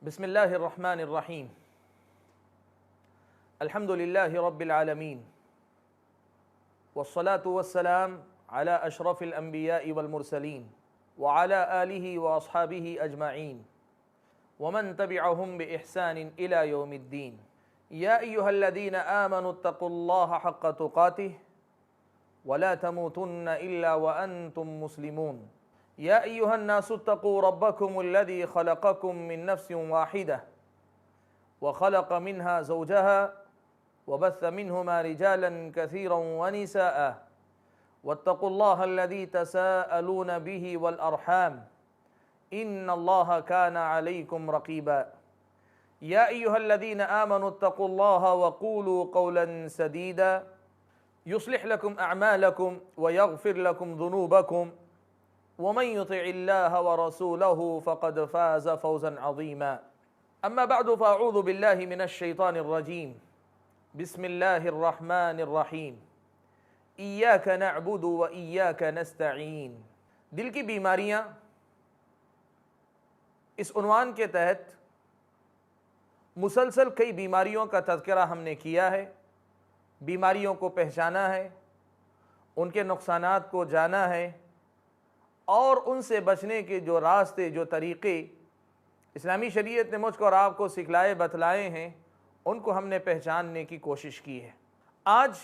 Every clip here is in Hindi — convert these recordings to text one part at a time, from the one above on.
बिस्मिल्लाहिर्रहमानिर्रहीम। अल्हम्दुलिल्लाहि रब्बिल आलमीन वस्सलातु वस्सलाम अला अशरफिल अंबियाइ वल मुरसलीन व अला आलिहि व अस्हाबिहि अजमाइन व मन तबिअहुम बि इहसानिन इला यौमिद्दीन। या अय्युहल्लज़ीना आमनुत्तक़ुल्लाहा हक़्क़ तुक़ातिह व ला तमूतुन्ना इल्ला व अंतुम मुस्लिमून। या अय्युहन्नासुत्तक़ू रब्बकुमुल्लज़ी ख़लक़कुम मिन नफ्सिन वाहिदह व ख़लक़ मिन्हा ज़ौजहा व बस्स मिन्हुमा रिजालन कसीरन व निसाअ वत्तक़ुल्लाहल्लज़ी तसाअलून बिही वल अर्हाम इन्नल्लाहा काना अलैकुम रक़ीबा। या अय्युहल्लज़ीना आमनुत्तक़ुल्लाहा व क़ूलू क़ौलन सदीदा युस्लिह लकुम अअमालकुम व यग़फ़िर लकुम ज़ुनूबकुम व मन युतिइल्लाह व रसूलहु फ़क़द फ़ाज़ फ़ौज़न अज़ीमा। अम्मा बअदु फ़अऊज़ु बिल्लाहि मिनश शैतानिर रजीम। बिस्मिल्लाहिर्रहमानिर्रहीम। इय्याक नअबुदु व इय्याक नस्तईन। दिल की बीमारियाँ, इस उन्वान के तहत मुसलसल कई बीमारियों का तज़किरा हमने किया है। बीमारियों को पहचाना है, उनके नुक़सानात को जाना है और उनसे बचने के जो रास्ते, जो तरीक़े इस्लामी शरीयत ने मुझको और आपको सिखलाए बतलाए हैं, उनको हमने पहचानने की कोशिश की है। आज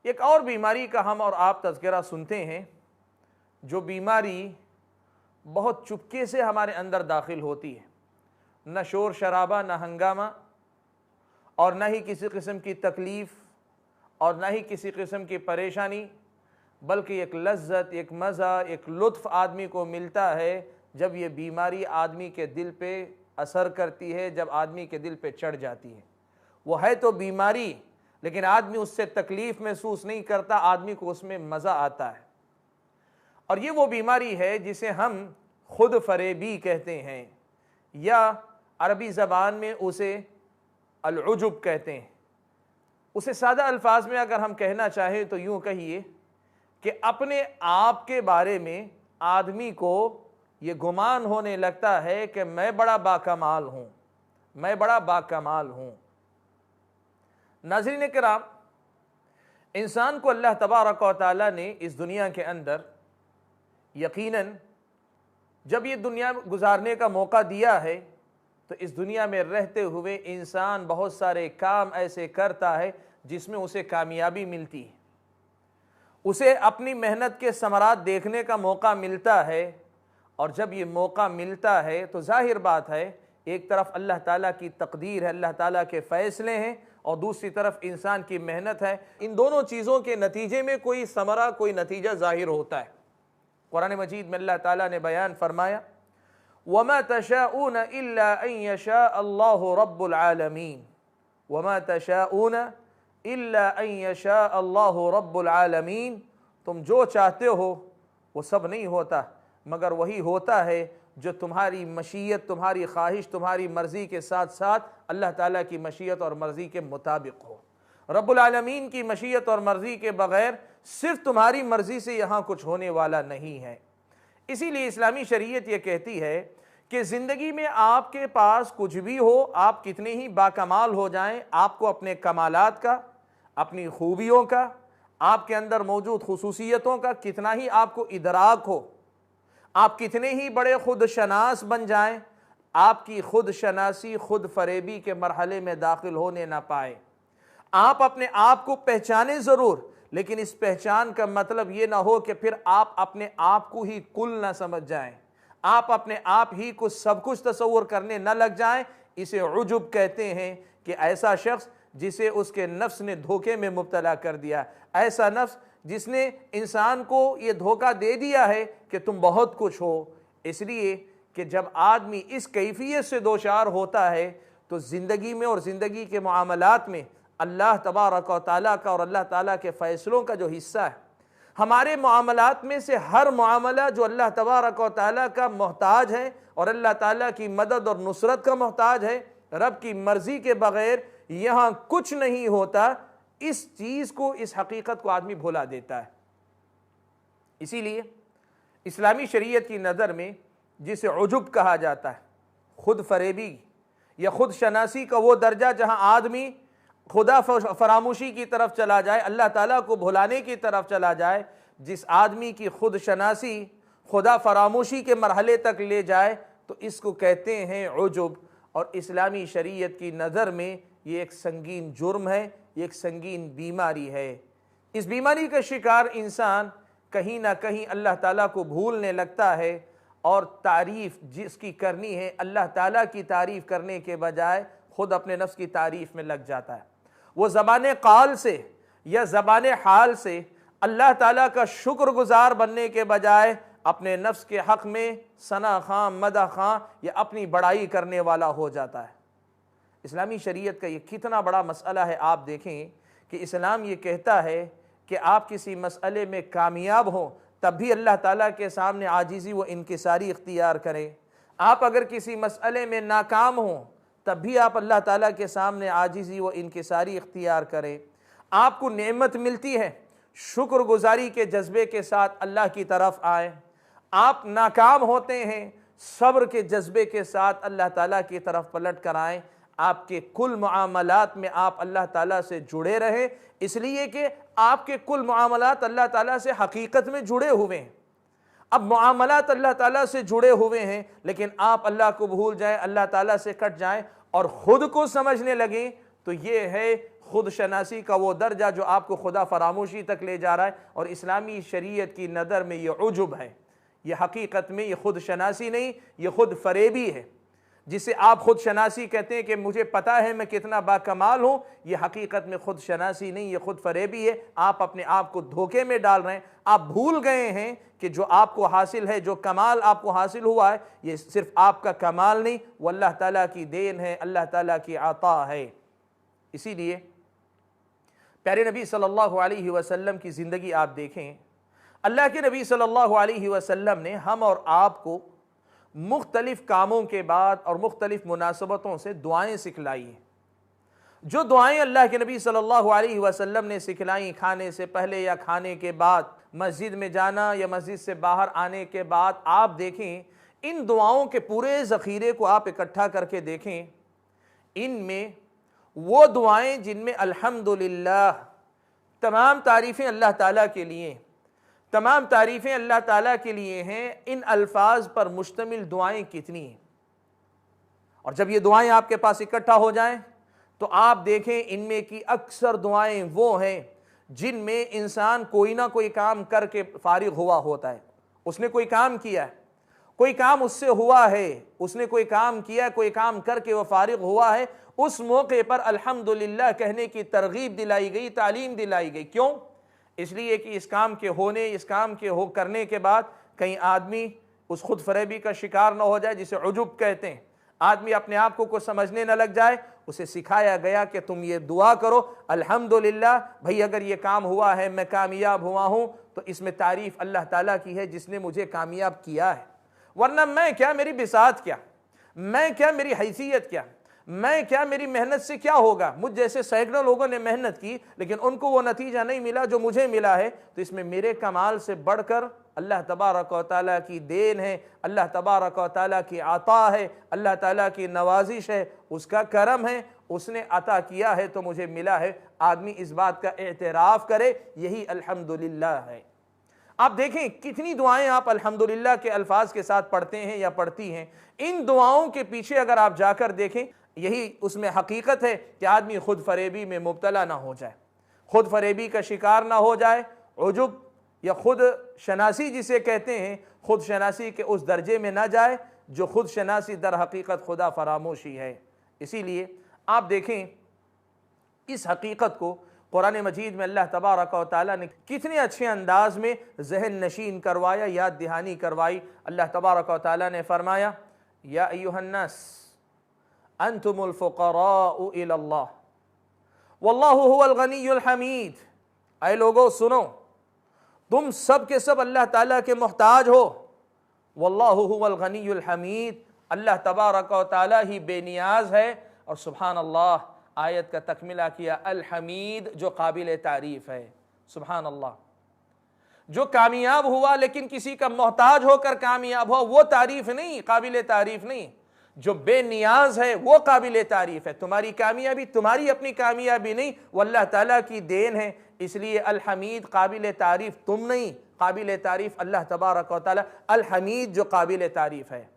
एक और बीमारी का हम और आप तज़किरा सुनते हैं, जो बीमारी बहुत चुपके से हमारे अंदर दाखिल होती है। न शोर शराबा, न हंगामा, और न ही किसी किस्म की तकलीफ़ और न ही किसी किस्म की परेशानी, बल्कि एक लज्जत, एक मज़ा, एक लुत्फ़ आदमी को मिलता है जब ये बीमारी आदमी के दिल पे असर करती है, जब आदमी के दिल पे चढ़ जाती है। वो है तो बीमारी, लेकिन आदमी उससे तकलीफ़ महसूस नहीं करता, आदमी को उसमें मज़ा आता है। और ये वो बीमारी है जिसे हम खुद फरेबी कहते हैं, या अरबी ज़बान में उसे अल-उजुब कहते हैं। उसे सादा अल्फाज में अगर हम कहना चाहें तो यूँ कहिए कि अपने आप के बारे में आदमी को ये गुमान होने लगता है कि मैं बड़ा बाकमाल हूँ, मैं बड़ा बाकमाल हूँ। नाज़रीन किराम, इंसान को अल्लाह तबारक व तआला ने इस दुनिया के अंदर यकीनन जब ये दुनिया गुजारने का मौका दिया है, तो इस दुनिया में रहते हुए इंसान बहुत सारे काम ऐसे करता है जिसमें उसे कामयाबी मिलती है, उसे अपनी मेहनत के समरात देखने का मौका मिलता है। और जब ये मौका मिलता है तो जाहिर बात है, एक तरफ अल्लाह ताला की तकदीर है, अल्लाह ताला के फ़ैसले हैं, और दूसरी तरफ इंसान की मेहनत है। इन दोनों चीज़ों के नतीजे में कोई समरा, कोई नतीजा ज़ाहिर होता है। कुरान मजीद में अल्लाह ताला ने बयान फरमाया, वमा तशाऊन इल्ला अन यशा अल्लाहु रब्बुल आलमीन, वमा तशाऊन इल्ला अन यशा अल्लाहु रब्बुल आलमीन। तुम जो चाहते हो वो सब नहीं होता, मगर वही होता है जो तुम्हारी मशीयत, तुम्हारी ख्वाहिश, तुम्हारी मर्ज़ी के साथ साथ अल्लाह ताला की मशीयत और मर्ज़ी के मुताबिक हो। रब्बुल आलमीन की मशीयत और मर्ज़ी के बग़ैर सिर्फ तुम्हारी मर्ज़ी से यहाँ कुछ होने वाला नहीं है। इसीलिए इस्लामी शरीयत ये कहती है कि ज़िंदगी में आपके पास कुछ भी हो, आप कितने ही बाकमाल हो जाएं, आपको अपने कमालात का, अपनी खूबियों का, आपके अंदर मौजूद खुसूसियतों का कितना ही आपको इदराक हो, आप कितने ही बड़े खुद शनास बन जाएं, आपकी खुद शनासी खुद फरेबी के मरहले में दाखिल होने ना पाए। आप अपने आप को पहचाने ज़रूर, लेकिन इस पहचान का मतलब ये ना हो कि फिर आप अपने आप को ही कुल ना समझ जाएं, आप अपने आप ही को सब कुछ तसव्वुर करने न लग जाएं। इसे उजुब कहते हैं कि ऐसा शख्स जिसे उसके नफ्स ने धोखे में मुब्तला कर दिया, ऐसा नफ्स जिसने इंसान को ये धोखा दे दिया है कि तुम बहुत कुछ हो। इसलिए कि जब आदमी इस कैफियत से दोचार होता है तो ज़िंदगी में और ज़िंदगी के मामलात में अल्लाह तबारक व तआला का और अल्लाह ताला के फ़ैसलों का जो हिस्सा है, हमारे मामलात में से हर मामला जो अल्लाह तबारक व तआला का मोहताज है और अल्लाह ताला की मदद और नुसरत का मोहताज है, रब की मर्ज़ी के बग़ैर यहाँ कुछ नहीं होता। इस चीज़ को, इस हकीकत को आदमी भुला देता है। इसीलिए इस्लामी शरीयत की नज़र में जिसे उजुब कहा जाता है, खुद फरेबी या खुद शनासी का वो दर्जा जहाँ आदमी खुदा फरामोशी की तरफ चला जाए, अल्लाह ताला को भुलाने की तरफ चला जाए, जिस आदमी की खुद शनासी खुदा फरामोशी के मरहले तक ले जाए, तो इसको कहते हैं उजुब। और इस्लामी शरीयत की नज़र में ये एक संगीन जुर्म है, ये एक संगीन बीमारी है। इस बीमारी का शिकार इंसान कहीं ना कहीं अल्लाह ताला को भूलने लगता है और तारीफ़ जिसकी करनी है अल्लाह ताला की तारीफ़ करने के बजाय खुद अपने नफ्स की तारीफ़ में लग जाता है। वो ज़बान क़ाल से या ज़बान हाल से अल्लाह ताला का शुक्रगुज़ार बनने के बजाय अपने नफ्स के हक़ में सना खां, मदा खां या अपनी बड़ाई करने वाला हो जाता है। इस्लामी शरीयत का ये कितना बड़ा मसला है। आप देखें कि इस्लाम ये कहता है कि आप किसी मसले में कामयाब हों तब भी अल्लाह ताला के सामने आजिज़ी व इनकिसारी इख्तियार करें। आप अगर किसी मसले में नाकाम हों तब भी आप अल्लाह ताला के सामने आजिज़ी व इनकिसारी इख्तियार करें। आपको नेमत मिलती है, शुक्रगुजारी के जज्बे के साथ अल्लाह की तरफ आए। आप नाकाम होते हैं, सब्र के जज्बे के साथ अल्लाह ताला की तरफ पलट कर आएँ। आपके कुल मुआमलात में आप अल्लाह ताला से जुड़े रहें, इसलिए कि आपके कुल मुआमलात अल्लाह ताला से हकीकत में जुड़े हुए हैं। अब मुआमलात अल्लाह ताला से जुड़े हुए हैं, लेकिन आप अल्लाह को भूल जाएं, अल्लाह ताला से कट जाएं और ख़ुद को समझने लगें, तो ये है खुद शनासी का वो दर्जा जो आपको खुदा फरामोशी तक ले जा रहा है। और इस्लामी शरीयत की नज़र में ये उजुब है, ये हकीकत में ये खुद शनासी नहीं, ये खुद फरेबी है। जिसे आप खुद शनासी कहते हैं कि मुझे पता है मैं कितना बाकमाल हूँ, ये हकीकत में खुद शनासी नहीं, ये खुद फरेबी है। आप अपने आप को धोखे में डाल रहे हैं। आप भूल गए हैं कि जो आपको हासिल है, जो कमाल आपको हासिल हुआ है, ये सिर्फ आपका कमाल नहीं, वो अल्लाह ताला की देन है, अल्लाह ताला की आता है। इसीलिए प्यारे नबी सल्लल्लाहु अलैहि वसल्लम की ज़िंदगी आप देखें, अल्लाह के नबी सल्लल्लाहु अलैहि वसल्लम ने हम और आपको मुख्तलिफ़ कामों के बाद और मुख्तलिफ़ मुनासबतों से दुआएँ सिखलाई हैं। जो दुआएँ अल्लाह के नबी सल्लल्लाहु अलैहि वसल्लम ने सिखलाई, खाने से पहले या खाने के बाद, मस्जिद में जाना या मस्जिद से बाहर आने के बाद, आप देखें इन दुआओं के पूरे ज़ख़ीरे को आप इकट्ठा करके देखें। इनमें वो दुआएँ जिनमें अल्हम्दुलिल्लाह, तमाम तारीफ़ें अल्लाह ताला के लिए, तमाम तारीफ़ें अल्लाह ताला के लिए हैं, इन अल्फाज पर मुश्तमिल दुआएं कितनी हैं। और जब ये दुआएं आपके पास इकट्ठा हो जाएं तो आप देखें इनमें की अक्सर दुआएं वो हैं जिनमें इंसान कोई ना कोई काम करके फारिग हुआ होता है। उसने कोई काम किया, कोई काम उससे हुआ है, उसने कोई काम किया, कोई काम करके वह फारिग हुआ है, उस मौके पर अल्हम्दुलिल्लाह कहने की तरगीब दिलाई गई, तालीम दिलाई गई। क्यों? इसलिए कि इस काम के होने, इस काम के हो करने के बाद कहीं आदमी उस खुद फरेबी का शिकार न हो जाए, जिसे उजुब कहते हैं। आदमी अपने आप को समझने न लग जाए। उसे सिखाया गया कि तुम ये दुआ करो, अल्हम्दुलिल्लाह भाई अगर ये काम हुआ है, मैं कामयाब हुआ हूँ, तो इसमें तारीफ़ अल्लाह ताला की है जिसने मुझे कामयाब किया है। वरना मैं क्या, मेरी बिसात क्या, मैं क्या, मेरी हैसियत क्या, मैं क्या, मेरी मेहनत से क्या होगा। मुझ जैसे सैकड़ों लोगों ने मेहनत की लेकिन उनको वो नतीजा नहीं मिला जो मुझे मिला है, तो इसमें मेरे कमाल से बढ़कर अल्लाह तबारक व तआला की देन है, अल्लाह तबारक व तआला की अता है, अल्लाह ताला की नवाजिश है, उसका करम है, उसने अता किया है तो मुझे मिला है। आदमी इस बात का एतराफ़ करे, यही अल्हम्दुलिल्लाह है। आप देखें कितनी दुआएं आप अल्हम्दुलिल्लाह के अल्फाज के साथ पढ़ते हैं या पढ़ती हैं। इन दुआओं के पीछे अगर आप जाकर देखें, यही उसमें हकीकत है कि आदमी खुद फरेबी में मुब्तला ना हो जाए, खुद फरेबी का शिकार ना हो जाए, उजुब या खुद शनासी जिसे कहते हैं, खुद शनासी के उस दर्जे में ना जाए जो खुद शनासी दर हकीकत खुदा फरामोशी है। इसीलिए आप देखें इस हकीकत को कुरान मजीद में अल्लाह तबारक व तआला ने कितने अच्छे अंदाज में जहन नशीन करवाया, याद दहानी करवाई। अल्लाह तबारक व तआला ने फरमाया, या अय्युहन्नास अंतुमुल फुक़राउ इलल्लाह वल्लाहु हुवल गनियुल हमीद। ऐ लोगो सुनो, तुम सब के सब अल्लाह ताला के मोहताज हो। वल्लाहु हुवल गनियुल हमीद, अल्लाह तबारक व तआला ही बेनियाज है। और सुभान अल्लाह, आयत का तकमिला किया, अल हमीद जो काबिल तारीफ़ है। सुभान अल्लाह, जो कामयाब हुआ लेकिन किसी का मोहताज होकर कामयाब हुआ, वो तारीफ़ नहीं, काबिल तारीफ़ नहीं। जो बेनियाज है वो काबिल तारीफ है। तुम्हारी कामयाबी तुम्हारी अपनी कामयाबी नहीं, वो अल्लाह ताला की देन है। इसलिए अल हमीद काबिल तारीफ तुम नहीं, काबिल तारीफ अल्लाह तबारक व तआला अल हमीद जो काबिल तारीफ है।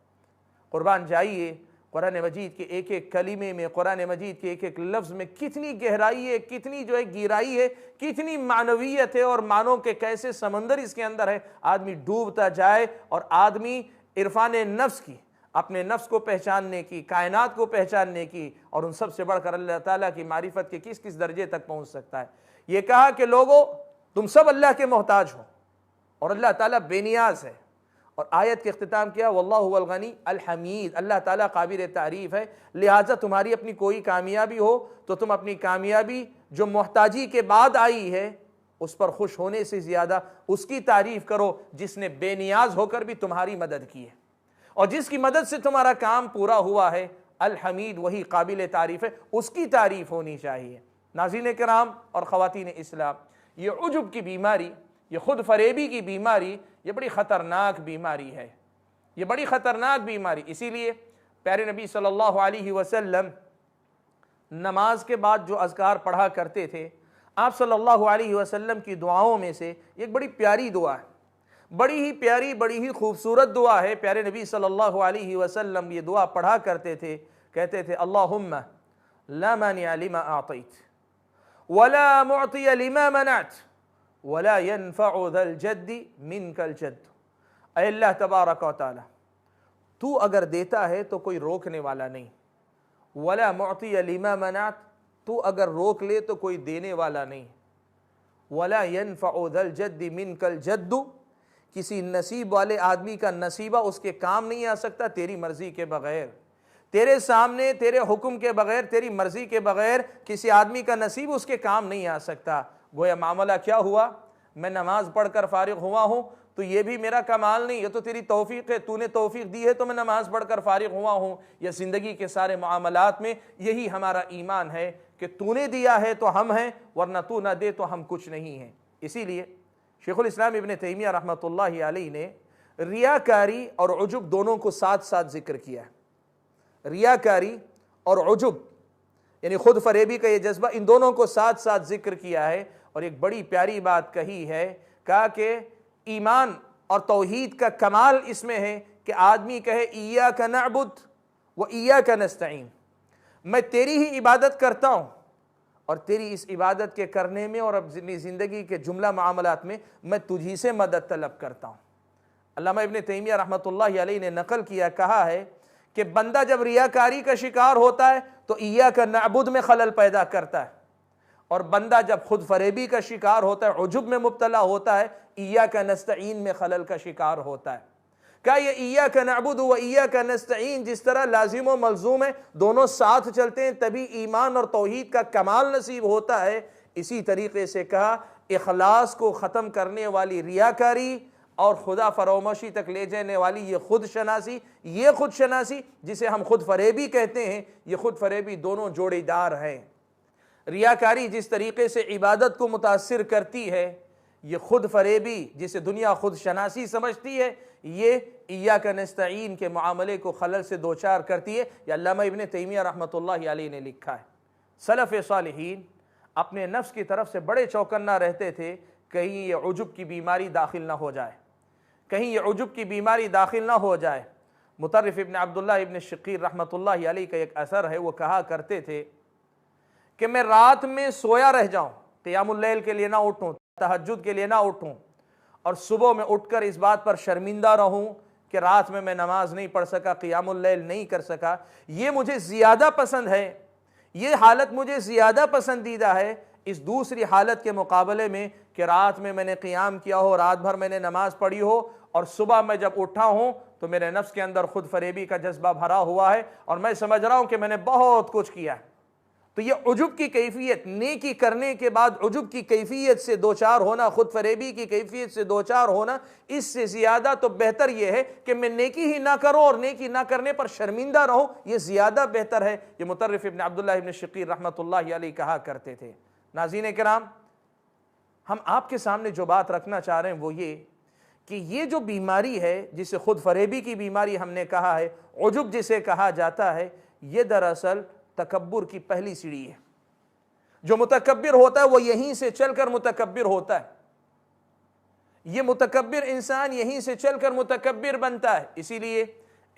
कुर्बान जाइए, कुरान मजीद के एक एक कलीमे में, कुरान मजीद के एक एक लफ्ज़ में कितनी गहराई है, कितनी जो है गिराई है, कितनी मानवीयत है और मानो के कैसे समंदर इसके अंदर है। आदमी डूबता जाए और आदमी इरफान नफ्स की, अपने नफ्स को पहचानने की, कायनात को पहचानने की और उन सब से बढ़कर अल्लाह ताला की मारिफत के किस किस दर्जे तक पहुँच सकता है। ये कहा कि लोगों तुम सब अल्लाह के मोहताज हो और अल्लाह ताला बेनियाज है। और आयत के इख्तिताम किया वल्लाहु हुवल गनी अल हमीद, अल्लाह ताला काबिल तारीफ़ है। लिहाजा तुम्हारी अपनी कोई कामयाबी हो तो तुम अपनी कामयाबी जो मोहताजी के बाद आई है उस पर खुश होने से ज़्यादा उसकी तारीफ़ करो जिसने बेनियाज होकर भी तुम्हारी मदद की है और जिसकी मदद से तुम्हारा काम पूरा हुआ है। अल हमीद वही काबिल तारीफ़ है, उसकी तारीफ़ होनी चाहिए। नाज़रीन किराम और ख़वातीन इस्लाम, ये उजुब की बीमारी, ये खुद फरेबी की बीमारी, ये बड़ी ख़तरनाक बीमारी है, ये बड़ी ख़तरनाक बीमारी। इसीलिए प्यारे नबी सल्लल्लाहु अलैहि वसल्लम नमाज के बाद जो अज़कार पढ़ा करते थे, आप सल्लल्लाहु अलैहि वसल्लम की दुआओं में से एक बड़ी प्यारी दुआ है, बड़ी ही प्यारी, बड़ी ही खूबसूरत दुआ है। प्यारे नबी सल्लल्लाहु अलैहि वसल्लम ये दुआ पढ़ा करते थे, कहते थे अल्लाहुम्मा ला मानिअ लिमा आतैत वला मुअतिय लिमा मनअत वला यनफ़उ ज़ल जद्दी मिनकल जद्द। ऐ अल्लाह तबारक व तआला, तू अगर देता है तो कोई रोकने वाला नहीं, वला मुअतिय लिमा मनअत, तू अगर रोक ले तो कोई देने वाला नहीं, वला यनफ़उ ज़ल जद्दी मिनकल जद्दु, किसी नसीब वाले आदमी का नसीबा उसके काम नहीं आ सकता तेरी मर्जी के बगैर। तेरे सामने तेरे हुक्म के बगैर, तेरी मर्जी के बगैर किसी आदमी का नसीब उसके काम नहीं आ सकता। गोया मामला क्या हुआ, मैं नमाज पढ़कर फारिग हुआ हूँ तो ये भी मेरा कमाल नहीं, ये तो तेरी तौफीक है, तूने तौफीक दी है तो मैं नमाज पढ़कर फारिग हुआ हूँ। या ज़िंदगी के सारे मामलात में यही हमारा ईमान है कि तूने दिया है तो हम हैं, वरना तू ना दे तो हम कुछ नहीं हैं। इसीलिए शेखुल इस्लाम इब्न तैमिया रहमतुल्लाहि अलैहि ने रियाकारी और उजुब दोनों को साथ साथ जिक्र किया है। रियाकारी और उजुब यानी खुद फरेबी का ये जज्बा, इन दोनों को साथ साथ जिक्र किया है और एक बड़ी प्यारी बात कही है, कहा कि ईमान और तौहीद का कमाल इसमें है कि आदमी कहे इय्याका नअबुद व इय्याका नस्तईन, मैं तेरी ही इबादत करता हूँ और तेरी इस इबादत के करने में और अपनी ज़िंदगी के जुमला मामलात में मैं तुझी से मदद तलब करता हूँ। अल्लामा इब्न तैमिया रहमतुल्लाहि अलैहि ने नकल किया, कहा है कि बंदा जब रियाकारी का शिकार होता है तो इय्याका नअबुद में खलल पैदा करता है और बंदा जब खुद फरेबी का शिकार होता है, उजुब में मुब्तला होता है, इय्याका नस्तईन में खलल का शिकार होता है। क्या ये इय्याका नअबुदु व इय्याका नस्तईन जिस तरह लाजिम व मलजूम है, दोनों साथ चलते हैं तभी ईमान और तौहीद का कमाल नसीब होता है। इसी तरीके से कहा इखलास को ख़त्म करने वाली रियाकारी और खुदा फरोमोशी तक ले जाने वाली ये खुद शनासी, ये खुद शनासी जिसे हम खुद फरेबी कहते हैं, ये खुद फरेबी दोनों जोड़ीदार हैं। रियाकारी जिस तरीके से इबादत को मुतासिर करती है, ये खुद फरेबी जिसे दुनिया खुद शनासी समझती है, ये इय्याका नस्तईन के मामले को खलल से दो चार करती है। ये अल्लामा इब्न तैमिया रहमतुल्लाहि अलैहि ने लिखा है। सलफ़ सालिहीन अपने नफ्स की तरफ से बड़े चौकन्ना रहते थे, कहीं ये उजुब की बीमारी दाखिल ना हो जाए, कहीं ये उजुब की बीमारी दाखिल ना हो जाए। मुतर्रिफ इब्न अब्दुल्लाह इब्न शकीर रहमतुल्लाहि अलैहि का एक असर है, वो कहा करते थे कि मैं रात में सोया रह जाऊं, क़ियामुल लैल के लिए ना उठूं, तहज्जुद के लिए ना उठूं और सुबह में उठकर इस बात पर शर्मिंदा रहूं कि रात में मैं नमाज नहीं पढ़ सका, क़ियामुल लैल नहीं कर सका, ये मुझे ज़्यादा पसंद है, ये हालत मुझे ज़्यादा पसंदीदा है इस दूसरी हालत के मुकाबले में कि रात में मैंने क़ियाम किया हो, रात भर मैंने नमाज पढ़ी हो और सुबह मैं जब उठा हूँ तो मेरे नफ्स के अंदर खुद फरेबी का जज्बा भरा हुआ है और मैं समझ रहा हूँ कि मैंने बहुत कुछ किया है। तो ये उजुब की कैफियत, नेकी करने के बाद उजुब की कैफियत से दो चार होना, खुद फरेबी की कैफियत से दो चार होना, इससे ज़्यादा तो बेहतर यह है कि मैं नेकी ही ना करूँ और नेकी ना करने पर शर्मिंदा रहूँ, ये ज़्यादा बेहतर है। ये मुतर्रिफ इब्न अब्दुल्लाह इब्न शकीर रहमतुल्लाहि अलैहि कहा करते थे। नाज़रीन किराम, हम आपके सामने जो बात रखना चाह रहे हैं वो ये कि ये जो बीमारी है जिसे खुद फरेबी की बीमारी हमने कहा है, उजुब जिसे कहा जाता है, ये दरअसल तकब्बुर की पहली सीढ़ी है। जो मुतकब्बिर होता है वो यहीं से चलकर मुतकब्बिर होता है। ये मुतकब्बिर इंसान यहीं से चलकर मुतकब्बिर बनता है। इसीलिए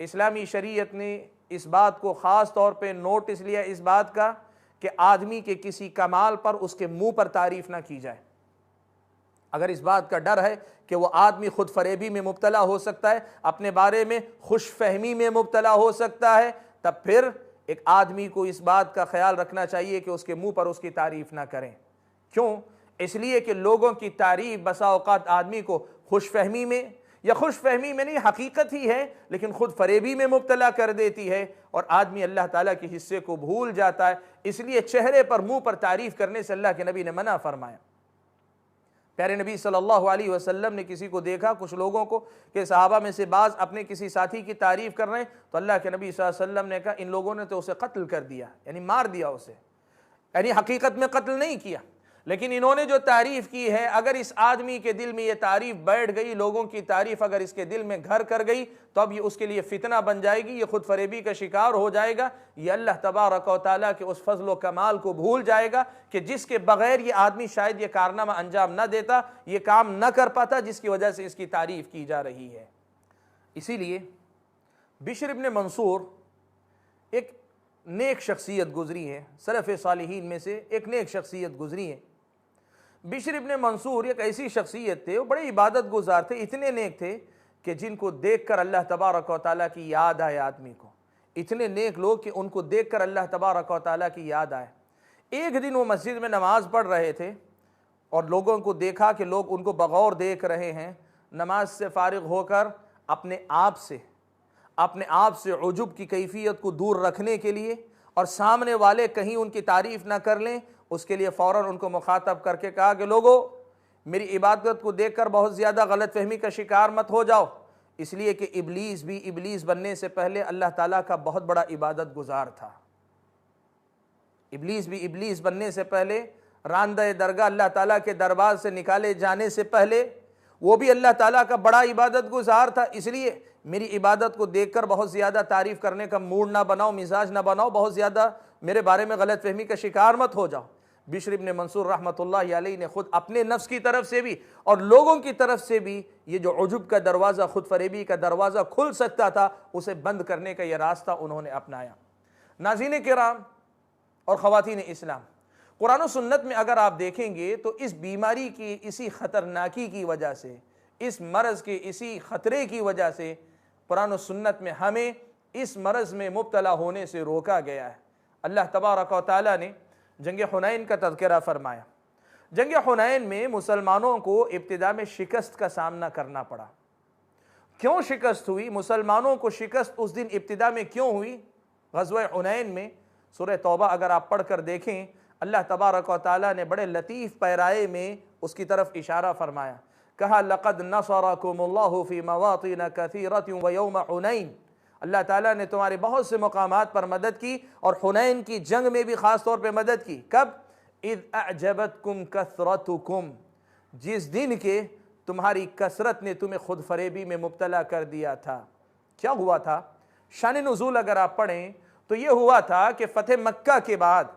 इस्लामी शरीयत ने इस बात को ख़ास तौर पे नोटिस लिया, इस बात का कि आदमी के किसी कमाल पर उसके मुंह पर तारीफ ना की जाए। अगर इस बात का डर है कि वो आदमी खुद फरेबी में मुब्तला हो सकता है, अपने बारे में खुश फहमी में मुब्तला हो सकता है, तब फिर एक आदमी को इस बात का ख्याल रखना चाहिए कि उसके मुंह पर उसकी तारीफ ना करें। क्यों? इसलिए कि लोगों की तारीफ बसा औकात आदमी को खुश फहमी में, या खुश फहमी में नहीं, हकीकत ही है, लेकिन खुद फरेबी में मुब्तला कर देती है और आदमी अल्लाह ताला के हिस्से को भूल जाता है। इसलिए चेहरे पर मुंह पर तारीफ करने से अल्लाह के नबी ने मना फरमाया। प्यारे नबी सल्लल्लाहु अलैहि वसल्लम ने किसी को देखा, कुछ लोगों को, कि सहाबा में से बाज अपने किसी साथी की तारीफ कर रहे हैं, तो अल्लाह के नबी सल्लल्लाहु अलैहि वसल्लम ने कहा इन लोगों ने तो उसे कत्ल कर दिया, यानी मार दिया उसे। यानी हकीकत में कत्ल नहीं किया, लेकिन इन्होंने जो तारीफ की है, अगर इस आदमी के दिल में ये तारीफ बैठ गई, लोगों की तारीफ अगर इसके दिल में घर कर गई, तो अब ये उसके लिए फितना बन जाएगी, ये खुद फरेबी का शिकार हो जाएगा। ये अल्लाह तबारक व तआला के उस फजल व कमाल को भूल जाएगा कि जिसके बगैर ये आदमी शायद ये कारनामा अंजाम न देता, ये काम न कर पाता, जिसकी वजह से इसकी तारीफ की जा रही है। इसीलिए बिश्र इब्न मंसूर एक नेक शख्सियत गुजरी है, सलफ़ सालिहीन में से एक नेक शख्सियत गुजरी है। बिश्र इब्न मंसूर एक ऐसी शख्सियत थे, वो बड़े इबादत गुजार थे, इतने नेक थे कि जिनको देखकर अल्लाह तबारक व तआला की याद आए आदमी को। इतने नेक लोग कि उनको देखकर अल्लाह तबारक व तआला की याद आए। एक दिन वो मस्जिद में नमाज पढ़ रहे थे और लोगों को देखा कि लोग उनको बगौर देख रहे हैं। नमाज से फारिग होकर अपने आप से उजुब की कैफियत को दूर रखने के लिए और सामने वाले कहीं उनकी तारीफ़ ना कर लें, उसके लिए फ़ौरन उनको मुखातब करके कहा कि लोगों, मेरी इबादत को देखकर बहुत ज़्यादा गलत फहमी का शिकार मत हो जाओ, इसलिए कि इबलीस भी इबलीस बनने से पहले अल्लाह ताला का बहुत बड़ा इबादत गुजार था। इबलीस भी इबलीस बनने से पहले, रांदे दरगाह अल्लाह ताला के दरबार से निकाले जाने से पहले, वो भी अल्लाह ताला का बड़ा इबादत गुजार था। इसलिए मेरी इबादत को देखकर बहुत ज़्यादा तारीफ़ करने का मूड ना बनाओ, मिजाज ना बनाओ, बहुत ज़्यादा मेरे बारे में गलत फहमी का शिकार मत हो जाओ। बिश्र इब्न मंसूर रहमतुल्लाहि अलैहि ने खुद अपने नफ्स की तरफ से भी और लोगों की तरफ से भी ये जो उजुब का दरवाज़ा, खुद फरेबी का दरवाज़ा खुल सकता था, उसे बंद करने का यह रास्ता उन्होंने अपनाया। नाज़रीन किराम और ख़वातीन इस्लाम, कुरान और सुन्नत में अगर आप देखेंगे तो इस बीमारी की, इसी ख़तरनाकी की वजह से, इस मरज़ के इसी ख़तरे की वजह से कुरान और सुन्नत में हमें इस मरज़ में मुब्तला होने से रोका गया है। अल्लाह तबारक व तआला ने जंग हुनैन का तज़किरा फरमाया। जंग हुनैन में मुसलमानों को इब्तिदा में शिकस्त का सामना करना पड़ा। क्यों शिकस्त हुई? मुसलमानों को शिकस्त उस दिन इब्तिदा में क्यों हुई? ग़ज़वा हुनैन में सूरह तौबा अगर आप पढ़ कर देखें, अल्लाह तबारक व तआला ने बड़े लतीफ़ पैराए में उसकी तरफ इशारा फरमाया। कहा लक़द नसरकुमुल्लाहु फ़ी मवातिन कसीरतिन व यौम हुनैन, अल्लाह ताला ने तुम्हारे बहुत से मकामात पर मदद की और हुनैन की जंग में भी ख़ास तौर पे मदद की। कब? इज़ अअजबतकुम कसरतुकुम, जिस दिन के तुम्हारी कसरत ने तुम्हें खुद फरेबी में मुब्तला कर दिया था। क्या हुआ था? शान नुज़ूल अगर आप पढ़ें तो ये हुआ था कि फ़तह मक्का के बाद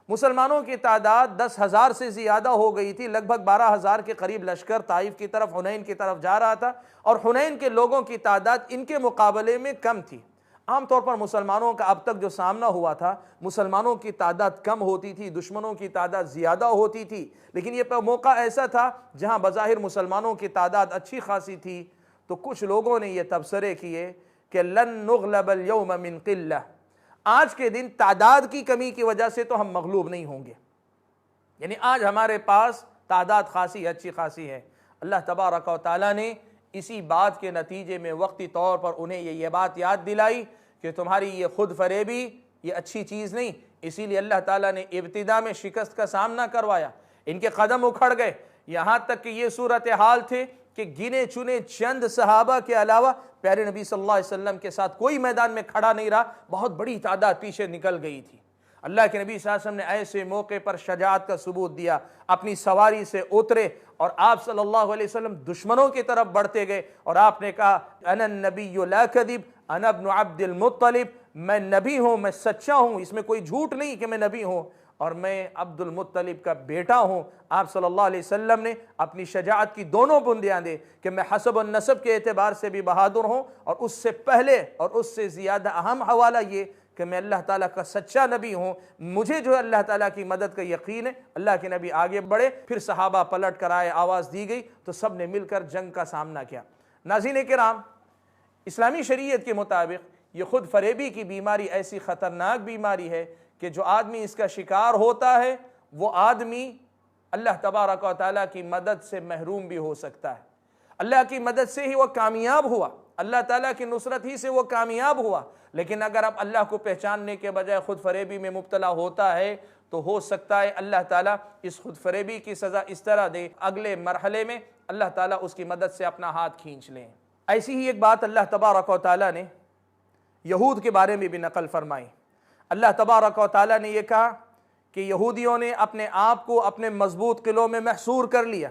मुसलमानों की तादाद 10,000 से ज़्यादा हो गई थी। लगभग 12,000 के करीब लश्कर ताइफ की तरफ, हुनैन की तरफ जा रहा था और हुनैन के लोगों की तादाद इनके मुकाबले में कम थी। आमतौर पर मुसलमानों का अब तक जो सामना हुआ था, मुसलमानों की तादाद कम होती थी, दुश्मनों की तादाद ज़्यादा होती थी। लेकिन ये मौका ऐसा था जहाँ बज़ाहिर मुसलमानों की तादाद अच्छी खासी थी, तो कुछ लोगों ने यह तबसरे किए कि लन नुग़लबल यौम मिन क़िल्ला, आज के दिन तादाद की कमी की वजह से तो हम मगलूब नहीं होंगे, यानी आज हमारे पास तादाद खासी अच्छी खासी है। अल्लाह तबारक व तआला ने इसी बात के नतीजे में वक्ती तौर पर उन्हें ये बात याद दिलाई कि तुम्हारी ये खुद फरेबी ये अच्छी चीज़ नहीं। इसीलिए अल्लाह ताला ने इब्तिदा में शिकस्त का सामना करवाया, इनके कदम उखड़ गए, यहाँ तक कि ये सूरत हाल थे कि गिने चुने चंद सहाबा के अलावा प्यारे नबी सल्लल्लाहु अलैहि वसल्लम के साथ कोई मैदान में खड़ा नहीं रहा, बहुत बड़ी तादाद पीछे निकल गई थी। अल्लाह के नबी सल्लल्लाहु अलैहि वसल्लम ने ऐसे मौके पर शजाअत का सबूत दिया, अपनी सवारी से उतरे और आप सल्लल्लाहु अलैहि वसल्लम दुश्मनों की तरफ बढ़ते गए और आपने कहा अना नबिय्यु ला कदिब अना इब्नु अब्दुल मुत्तलिब, मैं नबी हूँ, मैं सच्चा हूँ, इसमें कोई झूठ नहीं कि मैं नबी हूँ और मैं अब्दुल मुत्तलिब का बेटा हूँ। आप सल्लल्लाहु अलैहि वसल्लम ने अपनी शजाअत की दोनों बुनियादें कि मैं हसब और नसब के एतबार से भी बहादुर हूँ और उससे पहले और उससे ज़्यादा अहम हवाला ये कि मैं अल्लाह ताला का सच्चा नबी हूँ, मुझे जो अल्लाह ताला की मदद का यकीन है। अल्लाह के नबी आगे बढ़े, फिर सहाबा पलट कर आए, आवाज़ दी गई तो सब ने मिलकर जंग का सामना किया। नाज़रीन किराम, इस्लामी शरीयत के मुताबिक ये खुद फरेबी की बीमारी ऐसी ख़तरनाक बीमारी है कि जो आदमी इसका शिकार होता है वो आदमी अल्लाह तबारक व तआला की मदद से महरूम भी हो सकता है। अल्लाह की मदद से ही वो कामयाब हुआ, अल्लाह ताला की नुसरत ही से वो कामयाब हुआ। लेकिन अगर अब अल्लाह को पहचानने के बजाय खुद फरेबी में मुब्तला होता है तो हो सकता है अल्लाह ताला इस खुद फरेबी की सज़ा इस तरह दे, अगले मरहले में अल्लाह ताला उसकी मदद से अपना हाथ खींच लें। ऐसी ही एक बात अल्लाह तबारक व तआला ने यहूद के बारे में भी नकल फरमाई। अल्लाह तबारक व तआला ने यह कहा कि यहूदियों ने अपने आप को अपने मजबूत किलों में महसूर कर लिया,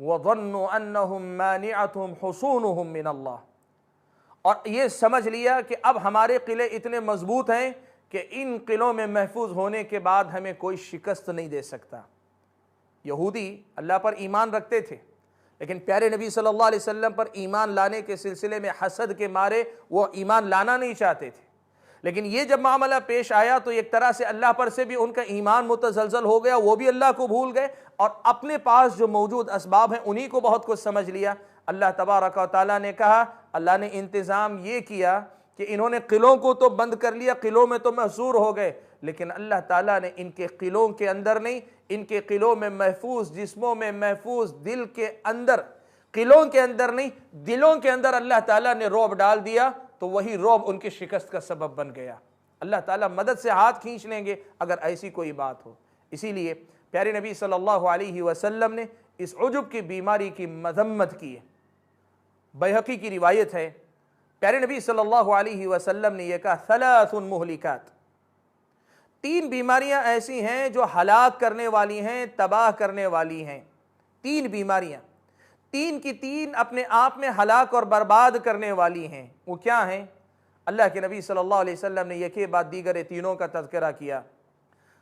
वज़न्नु अन्नहुम मानिअतहुम हुसूनुहुम मिन अल्लाह, और ये समझ लिया कि अब हमारे किले इतने मजबूत हैं कि इन किलों में महफूज होने के बाद हमें कोई शिकस्त नहीं दे सकता। यहूदी अल्लाह पर ईमान रखते थे लेकिन प्यारे नबी सल्लल्लाहु अलैहि वसल्लम पर ईमान लाने के सिलसिले में हसद के मारे वो ईमान लाना नहीं चाहते थे। लेकिन ये जब मामला पेश आया तो एक तरह से अल्लाह पर से भी उनका ईमान मुतज़लज़ल हो गया, वो भी अल्लाह को भूल गए और अपने पास जो मौजूद असबाब हैं उन्हीं को बहुत कुछ समझ लिया। अल्लाह तबारक व तआला ने कहा, अल्लाह ने इंतज़ाम ये किया कि इन्होंने किलों को तो बंद कर लिया, किलों में तो महसूर हो गए, लेकिन अल्लाह ताला ने इनके किलों के अंदर नहीं, इनके किलों में महफूज, जिस्मों में महफूज, दिल के अंदर, किलों के अंदर नहीं दिलों के अंदर अल्लाह ताला ने रौब डाल दिया, तो वही रौब उनकी शिकस्त का सबब बन गया। अल्लाह ताला मदद से हाथ खींच लेंगे अगर ऐसी कोई बात हो। इसीलिए प्यारे नबी सल्लल्लाहु अलैहि वसल्लम ने इस उजुब की बीमारी की मजम्मत की है। बैहक़ी की रिवायत है, प्यारे नबी सल्लल्लाहु अलैहि वसल्लम ने यह कहा, सलासुन मुहलिकात, 3 बीमारियां ऐसी हैं जो हलाक करने वाली हैं, तबाह करने वाली हैं। 3 बीमारियां, 3 की 3 अपने आप में हलाक और बर्बाद करने वाली हैं। वो क्या हैं? अल्लाह के नबी सल्लल्लाहु अलैहि वसल्लम ने एक बाद दीगर तीनों का तज़किरा किया।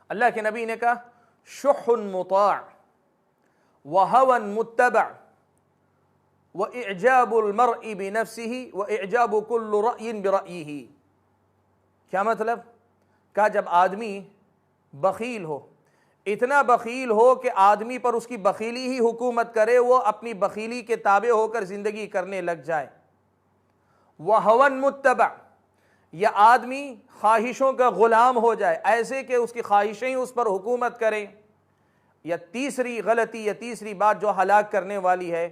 अल्लाह के नबी ने कहा, शुहुन मुता' व हवन मुत्तबा व इजाबुल मर्इ बिनफ्सिही व इजाबु कुल्लि रअयिन बिरअयिही। क्या मतलब? कहा जब आदमी बखील हो, इतना बखील हो कि आदमी पर उसकी बखीली ही हुकूमत करे, वो अपनी बखीली के ताबे होकर जिंदगी करने लग जाए। वह हवन मुत्तबा, या आदमी ख्वाहिशों का गुलाम हो जाए, ऐसे कि उसकी ख्वाहिशें ही उस पर हुकूमत करें। या तीसरी गलती या तीसरी बात जो हलाक करने वाली है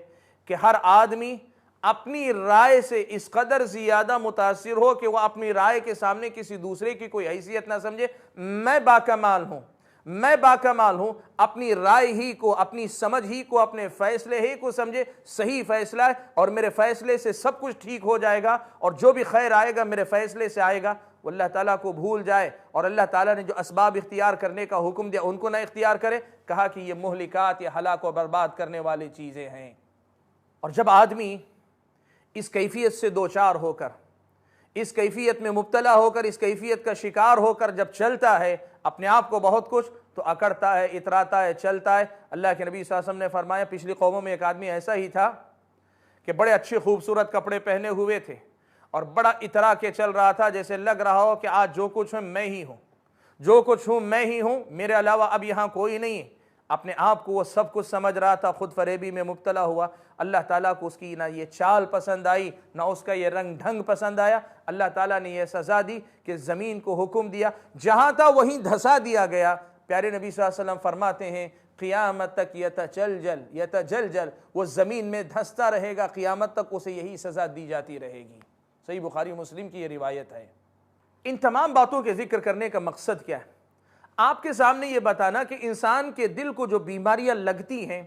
कि हर आदमी अपनी राय से इस कदर ज़्यादा मुतासिर हो कि वह अपनी राय के सामने किसी दूसरे की कोई हैसियत ना समझे। मैं बाकमाल हूँ, मैं बाकमाल हूँ, अपनी राय ही को, अपनी समझ ही को, अपने फैसले ही को समझे सही फैसला है और मेरे फैसले से सब कुछ ठीक हो जाएगा और जो भी खैर आएगा मेरे फैसले से आएगा। वो अल्लाह ताला को भूल जाए और अल्लाह ताला ने जो असबाब इख्तियार करने का हुक्म दिया उनको ना इख्तियार करे। कहा कि ये मुहलिकात, ये हलाक व बर्बाद करने वाली चीज़ें हैं। और जब आदमी इस कैफियत से दो चार होकर, इस कैफियत में मुब्तला होकर, इस कैफियत का शिकार होकर जब चलता है, अपने आप को बहुत कुछ तो अकड़ता है, इतराता है, चलता है। अल्लाह के नबी सल्लल्लाहु अलैहि वसल्लम ने फरमाया, पिछली कौमों में एक आदमी ऐसा ही था कि बड़े अच्छे खूबसूरत कपड़े पहने हुए थे और बड़ा इतरा के चल रहा था, जैसे लग रहा हो कि आज जो कुछ हूँ मैं ही हूँ, जो कुछ हूँ मैं ही हूँ, मेरे अलावा अब यहाँ कोई नहीं है। अपने आप को वो सब कुछ समझ रहा था, खुद फरेबी में मुब्तला हुआ। अल्लाह ताला को उसकी ना ये चाल पसंद आई, ना उसका ये रंग ढंग पसंद आया। अल्लाह ताला ने यह सज़ा दी कि ज़मीन को हुक्म दिया, जहाँ था वहीं धंसा दिया गया। प्यारे नबी सल्लल्लाहु अलैहि वसल्लम फरमाते हैं, क़ियामत तक यतजलजल, वो ज़मीन में धंसता रहेगा, क़ियामत तक उसे यही सज़ा दी जाती रहेगी। सही बुखारी मुस्लिम की ये रिवायत है। इन तमाम बातों के जिक्र करने का मकसद क्या है? आपके सामने ये बताना कि इंसान के दिल को जो बीमारियां लगती हैं,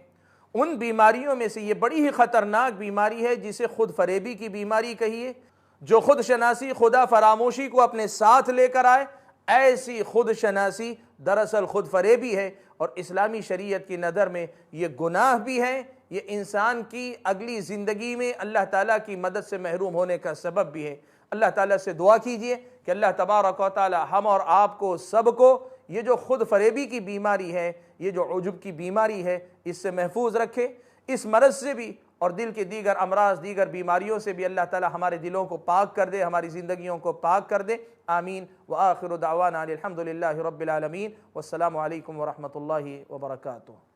उन बीमारियों में से ये बड़ी ही ख़तरनाक बीमारी है जिसे खुद फरेबी की बीमारी कहिए, जो खुद शनासी, खुदा फरामोशी को अपने साथ लेकर आए, ऐसी खुद शनासी दरअसल खुद फरेबी है और इस्लामी शरीयत की नज़र में ये गुनाह भी है, ये इंसान की अगली ज़िंदगी में अल्लाह ताला की मदद से महरूम होने का सबब भी है। अल्लाह ताला से दुआ कीजिए कि अल्लाह तबारक व तआला हम और आपको सबको ये जो खुद फरेबी की बीमारी है, ये जो उजुब की बीमारी है, इससे महफूज रखे। इस मरज़ से भी और दिल के दीगर अमराज, दीगर बीमारियों से भी अल्लाह ताला हमारे दिलों को पाक कर दे, हमारी ज़िंदगियों को पाक कर दे। आमीन। व आखिरु दावाना अनिल हम्दुलिल्लाहि रब्बिल आलमीन। वस्सलामु अलैकुम व रहमतुल्लाहि व बरकातुहू।